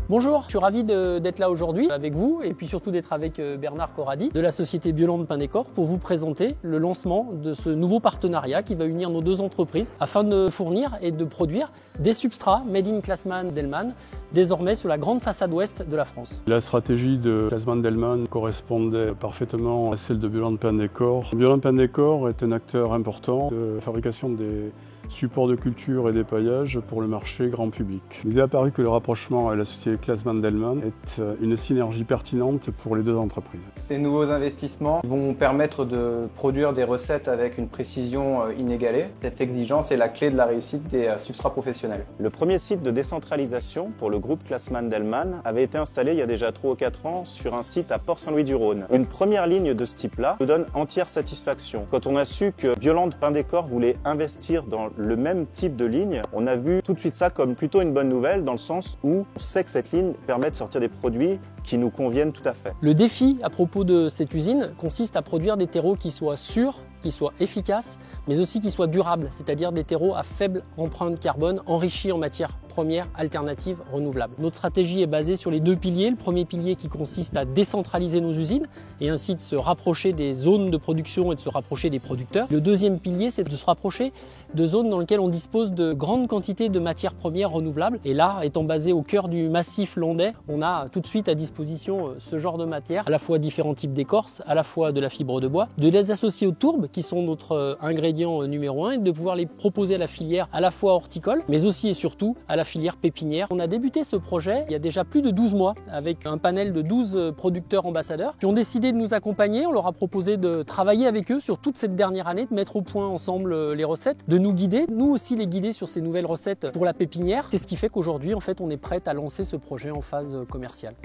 Bonjour, je suis ravi d'être là aujourd'hui avec vous et puis surtout d'être avec Bernard Corradi de la société Biolande Pain Décor pour vous présenter le lancement de ce nouveau partenariat qui va unir nos deux entreprises afin de fournir et de produire des substrats Made in Classmann-Delman désormais sur la grande façade ouest de la France. La stratégie de Classmann-Delman correspondait parfaitement à celle de Biolande Pain Décor. Biolande Pain Décor est un acteur important de fabrication des supports de culture et des paillages pour le marché grand public. Il nous est apparu que le rapprochement avec la société Classmann-Delman est une synergie pertinente pour les deux entreprises. Ces nouveaux investissements vont permettre de produire des recettes avec une précision inégalée. Cette exigence est la clé de la réussite des substrats professionnels. Le premier site de décentralisation pour le groupe Classmann-Delman avait été installé il y a déjà 3 ou 4 ans sur un site à Port-Saint-Louis-du-Rhône. Une première ligne de ce type-là nous donne entière satisfaction. Quand on a su que Biolande Pain Décor voulait investir dans le même type de ligne, on a vu tout de suite ça comme plutôt une bonne nouvelle dans le sens où on sait que cette ligne permet de sortir des produits qui nous conviennent tout à fait. Le défi à propos de cette usine consiste à produire des terreaux qui soient sûrs, qui soient efficaces, mais aussi qui soient durables, c'est-à-dire des terreaux à faible empreinte carbone enrichis en matières premières alternatives renouvelables. Notre stratégie est basée sur les deux piliers. Le premier pilier qui consiste à décentraliser nos usines et ainsi de se rapprocher des zones de production et de se rapprocher des producteurs. Le deuxième pilier, c'est de se rapprocher de zones dans lesquelles on dispose de grandes quantités de matières premières renouvelables. Et là, étant basé au cœur du massif landais, on a tout de suite à disposition ce genre de matières, à la fois différents types d'écorce, à la fois de la fibre de bois, de les associer aux tourbes qui sont notre ingrédient numéro 1 et de pouvoir les proposer à la filière à la fois horticole, mais aussi et surtout à la filière pépinière. On a débuté ce projet il y a déjà plus de 12 mois avec un panel de 12 producteurs ambassadeurs qui ont décidé de nous accompagner. On leur a proposé de travailler avec eux sur toute cette dernière année, de mettre au point ensemble les recettes, de nous guider, nous aussi les guider sur ces nouvelles recettes pour la pépinière. C'est ce qui fait qu'aujourd'hui, en fait, on est prêt à lancer ce projet en phase commerciale.